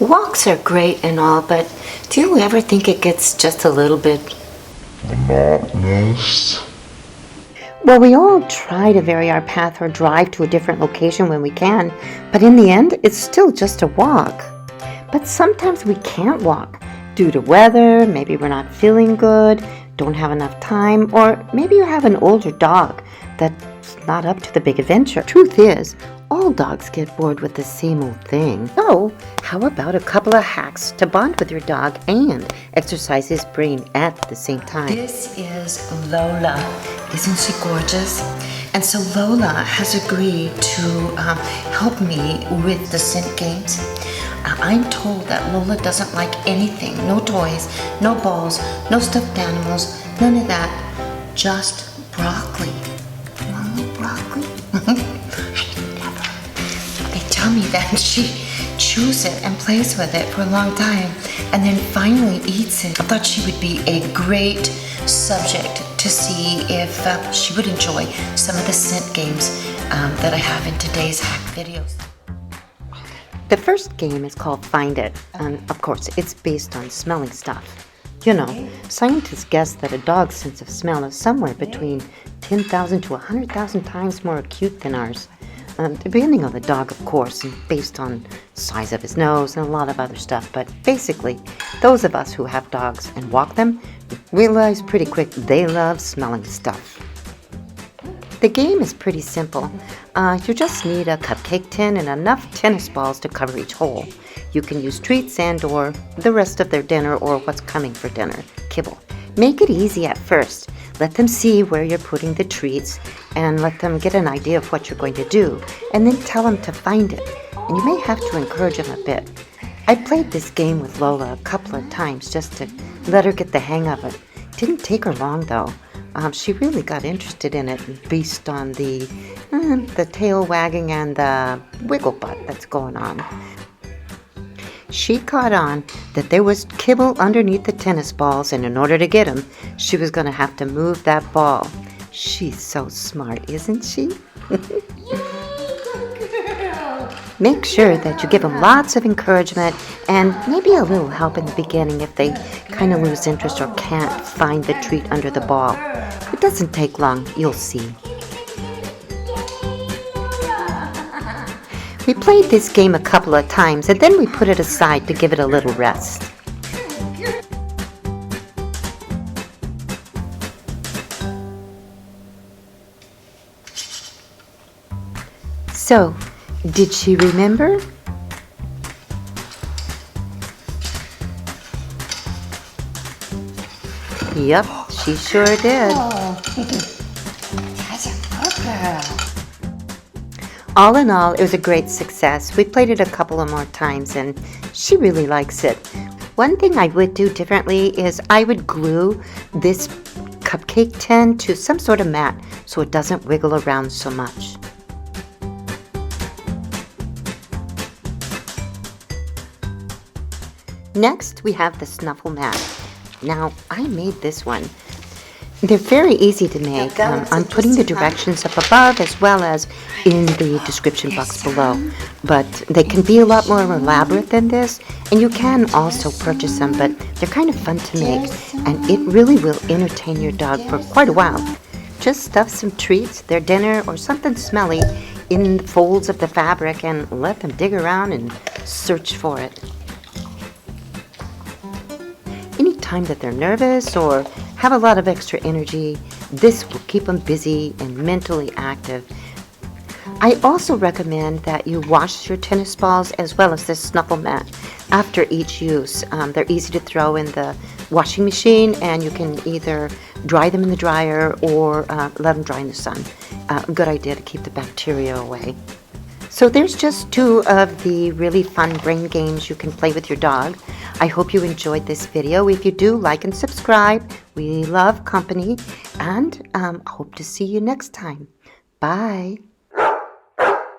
Walks are great and all, but do you ever think it gets just a little bit monotonous? Well, we all try to vary our path or drive to a different location when we can, but in the end, it's still just a walk. But sometimes we can't walk due to weather, maybe we're not feeling good, don't have enough time, or maybe you have an older dog that's not up to the big adventure. Truth is, all dogs get bored with the same old thing. So, how about a couple of hacks to bond with your dog and exercise his brain at the same time? This is Lola. Isn't she gorgeous? And so Lola has agreed to help me with the scent games. I'm told that Lola doesn't like anything. No toys, no balls, no stuffed animals, none of that. Just broccoli. You want a little broccoli? They tell me that she chews it and plays with it for a long time and then finally eats it. I thought she would be a great subject to see if she would enjoy some of the scent games that I have in today's hack videos. The first game is called Find It, and of course it's based on smelling stuff. You know, scientists guess that a dog's sense of smell is somewhere between 10,000 to 100,000 times more acute than ours. Depending on the dog, of course, and based on size of his nose and a lot of other stuff. But basically, those of us who have dogs and walk them realize pretty quick they love smelling stuff. The game is pretty simple. You just need a cupcake tin and enough tennis balls to cover each hole. You can use treats and or the rest of their dinner or what's coming for dinner, kibble. Make it easy at first. Let them see where you're putting the treats and let them get an idea of what you're going to do, and then tell them to find it. And you may have to encourage them a bit. I played this game with Lola a couple of times just to let her get the hang of it. Didn't take her long though. She really got interested in it based on the tail wagging and the wiggle butt that's going on. She caught on that there was kibble underneath the tennis balls, and in order to get them, she was going to have to move that ball. She's so smart, isn't she? Make sure that you give them lots of encouragement and maybe a little help in the beginning if they kind of lose interest or can't find the treat under the ball. It doesn't take long, you'll see. We played this game a couple of times and then we put it aside to give it a little rest. So, did she remember? Yep, she sure did. That's a good girl. All in all, it was a great success. We played it a couple of more times and she really likes it. One thing I would do differently is I would glue this cupcake tin to some sort of mat so it doesn't wiggle around so much. Next, we have the snuffle mat. Now, I made this one. They're very easy to make. I'm putting the directions up above as well as in the description box below. But they can be a lot more elaborate than this, and you can also purchase them, but they're kind of fun to make, and it really will entertain your dog for quite a while. Just stuff some treats, their dinner, or something smelly in the folds of the fabric and let them dig around and search for it. Anytime that they're nervous or have a lot of extra energy, this will keep them busy and mentally active. I also recommend that you wash your tennis balls as well as this snuffle mat after each use. They're easy to throw in the washing machine and you can either dry them in the dryer or let them dry in the sun. Good idea to keep the bacteria away. So there's just two of the really fun brain games you can play with your dog. I hope you enjoyed this video. If you do, like and subscribe. We love company, and hope to see you next time. Bye.